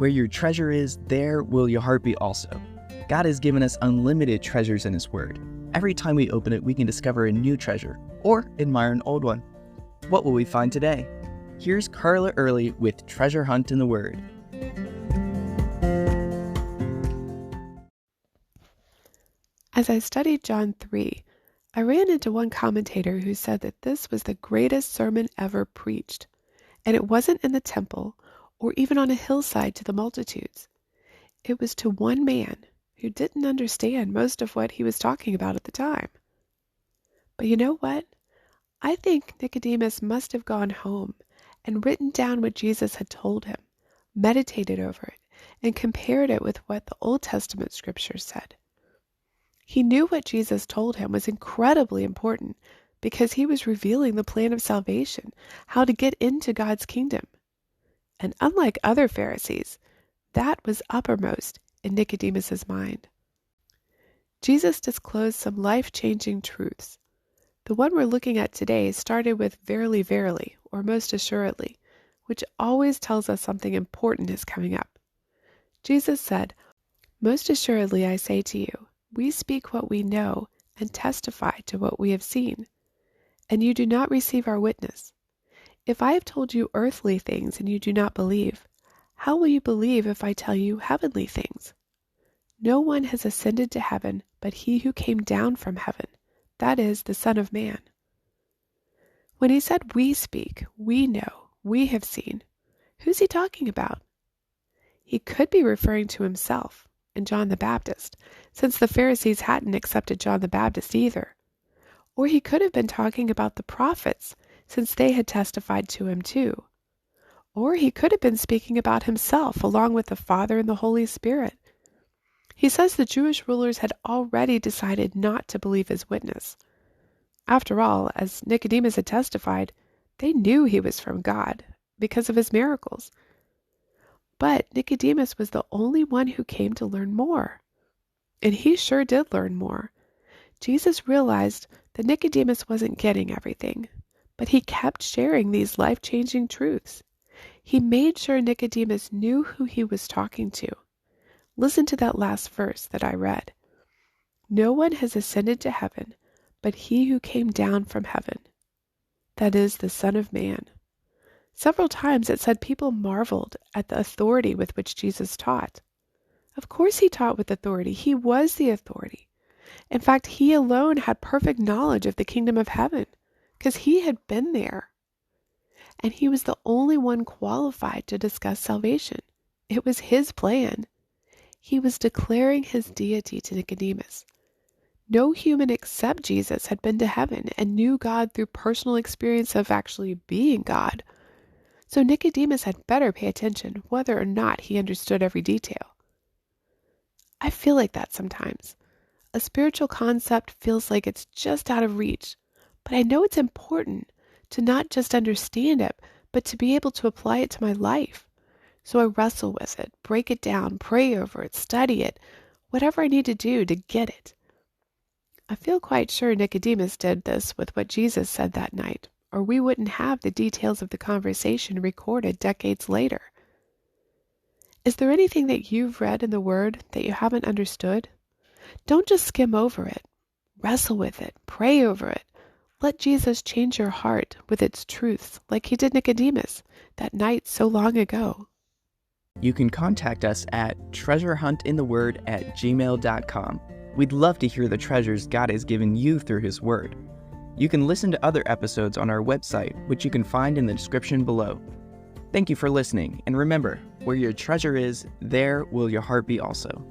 Where your treasure is, there will your heart be also. God has given us unlimited treasures in His Word. Every time we open it, we can discover a new treasure or admire an old one. What will we find today? Here's Carla Early with Treasure Hunt in the Word. As I studied John 3, I ran into one commentator who said that this was the greatest sermon ever preached, and it wasn't in the temple or even on a hillside to the multitudes. It was to one man who didn't understand most of what he was talking about at the time. But you know what? I think Nicodemus must have gone home and written down what Jesus had told him, meditated over it, and compared it with what the Old Testament scriptures said. He knew what Jesus told him was incredibly important because he was revealing the plan of salvation, how to get into God's kingdom. And unlike other Pharisees, that was uppermost in Nicodemus's mind. Jesus disclosed some life-changing truths. The one we're looking at today started with verily, verily, or most assuredly, which always tells us something important is coming up. Jesus said, "Most assuredly I say to you, we speak what we know and testify to what we have seen, and you do not receive our witness. If I have told you earthly things and you do not believe, how will you believe if I tell you heavenly things? No one has ascended to heaven but he who came down from heaven, that is, the Son of Man." When he said we speak, we know, we have seen, who's he talking about? He could be referring to himself and John the Baptist, since the Pharisees hadn't accepted John the Baptist either. Or he could have been talking about the prophets, since they had testified to him too. Or he could have been speaking about himself along with the Father and the Holy Spirit. He says the Jewish rulers had already decided not to believe his witness. After all, as Nicodemus had testified, they knew he was from God because of his miracles. But Nicodemus was the only one who came to learn more. And he sure did learn more. Jesus realized that Nicodemus wasn't getting everything, but he kept sharing these life-changing truths. He made sure Nicodemus knew who he was talking to. Listen to that last verse that I read. No one has ascended to heaven but he who came down from heaven, that is, the Son of Man. Several times it said people marveled at the authority with which Jesus taught. Of course he taught with authority. He was the authority. In fact, he alone had perfect knowledge of the kingdom of heaven, because he had been there. And he was the only one qualified to discuss salvation. It was his plan. He was declaring his deity to Nicodemus. No human except Jesus had been to heaven and knew God through personal experience of actually being God. So Nicodemus had better pay attention whether or not he understood every detail. I feel like that sometimes. A spiritual concept feels like it's just out of reach, but I know it's important to not just understand it, but to be able to apply it to my life. So I wrestle with it, break it down, pray over it, study it, whatever I need to do to get it. I feel quite sure Nicodemus did this with what Jesus said that night, or we wouldn't have the details of the conversation recorded decades later. Is there anything that you've read in the Word that you haven't understood? Don't just skim over it. Wrestle with it. Pray over it. Let Jesus change your heart with its truths like he did Nicodemus that night so long ago. You can contact us at treasurehuntintheword@gmail.com. We'd love to hear the treasures God has given you through His Word. You can listen to other episodes on our website, which you can find in the description below. Thank you for listening, and remember, where your treasure is, there will your heart be also.